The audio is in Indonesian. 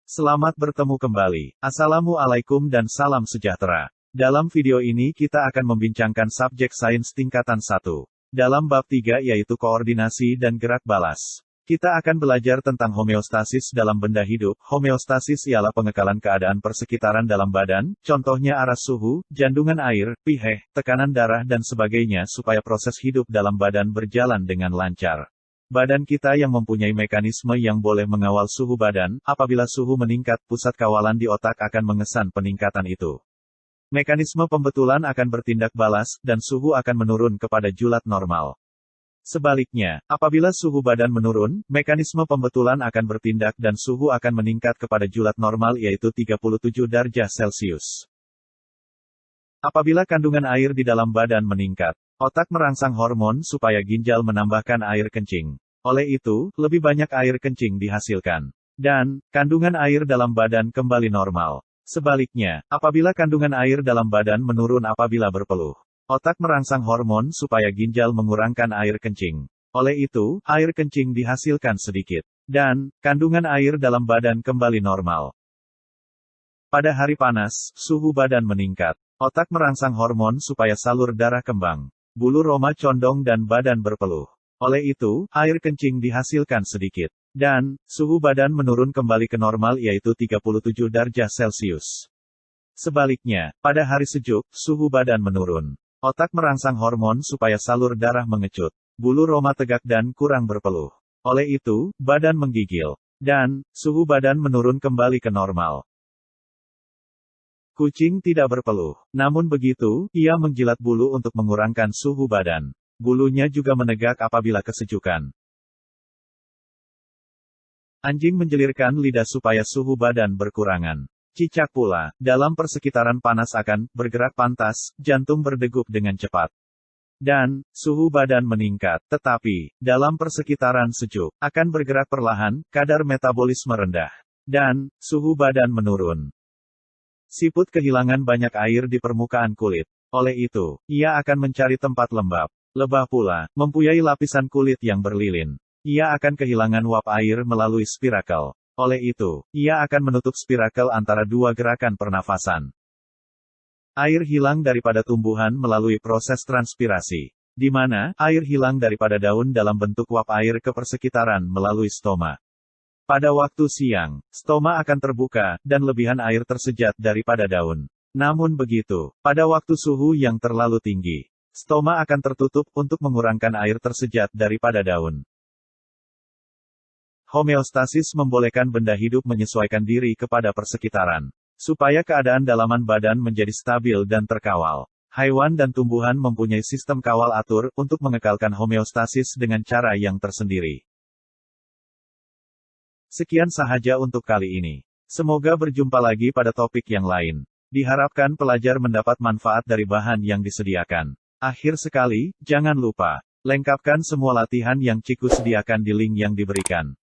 Selamat bertemu kembali. Assalamualaikum dan salam sejahtera. Dalam video ini kita akan membincangkan subjek sains tingkatan 1. Dalam bab 3 yaitu koordinasi dan gerak balas. Kita akan belajar tentang homeostasis dalam benda hidup. Homeostasis ialah pengekalan keadaan persekitaran dalam badan, contohnya aras suhu, jandungan air, pH, tekanan darah dan sebagainya supaya proses hidup dalam badan berjalan dengan lancar. Badan kita yang mempunyai mekanisme yang boleh mengawal suhu badan, apabila suhu meningkat, pusat kawalan di otak akan mengesan peningkatan itu. Mekanisme pembetulan akan bertindak balas, dan suhu akan menurun kepada julat normal. Sebaliknya, apabila suhu badan menurun, mekanisme pembetulan akan bertindak dan suhu akan meningkat kepada julat normal yaitu 37 derajat Celcius. Apabila kandungan air di dalam badan meningkat, otak merangsang hormon supaya ginjal menambahkan air kencing. Oleh itu, lebih banyak air kencing dihasilkan. Dan, kandungan air dalam badan kembali normal. Sebaliknya, apabila kandungan air dalam badan menurun apabila berpeluh, otak merangsang hormon supaya ginjal mengurangkan air kencing. Oleh itu, air kencing dihasilkan sedikit. Dan, kandungan air dalam badan kembali normal. Pada hari panas, suhu badan meningkat. Otak merangsang hormon supaya salur darah kembang. Bulu roma condong dan badan berpeluh. Oleh itu, air kencing dihasilkan sedikit. Dan, suhu badan menurun kembali ke normal yaitu 37 derajat Celcius. Sebaliknya, pada hari sejuk, suhu badan menurun. Otak merangsang hormon supaya salur darah mengecut. Bulu roma tegak dan kurang berpeluh. Oleh itu, badan menggigil. Dan, suhu badan menurun kembali ke normal. Kucing tidak berpeluh. Namun begitu, ia menjilat bulu untuk mengurangkan suhu badan. Bulunya juga menegak apabila kesejukan. Anjing menjelirkan lidah supaya suhu badan berkurangan. Cicak pula, dalam persekitaran panas akan bergerak pantas, jantung berdegup dengan cepat. Dan, suhu badan meningkat. Tetapi, dalam persekitaran sejuk, akan bergerak perlahan, kadar metabolisme rendah. Dan, suhu badan menurun. Siput kehilangan banyak air di permukaan kulit. Oleh itu, ia akan mencari tempat lembab. Lebah pula, mempunyai lapisan kulit yang berlilin. Ia akan kehilangan uap air melalui spirakel. Oleh itu, ia akan menutup spirakel antara dua gerakan pernafasan. Air hilang daripada tumbuhan melalui proses transpirasi. Di mana, air hilang daripada daun dalam bentuk uap air ke persekitaran melalui stoma. Pada waktu siang, stoma akan terbuka, dan lebihan air tersejat daripada daun. Namun begitu, pada waktu suhu yang terlalu tinggi, stoma akan tertutup untuk mengurangkan air tersejat daripada daun. Homeostasis membolehkan benda hidup menyesuaikan diri kepada persekitaran, supaya keadaan dalaman badan menjadi stabil dan terkawal. Haiwan dan tumbuhan mempunyai sistem kawal atur untuk mengekalkan homeostasis dengan cara yang tersendiri. Sekian sahaja untuk kali ini. Semoga berjumpa lagi pada topik yang lain. Diharapkan pelajar mendapat manfaat dari bahan yang disediakan. Akhir sekali, jangan lupa, lengkapkan semua latihan yang Ciku sediakan di link yang diberikan.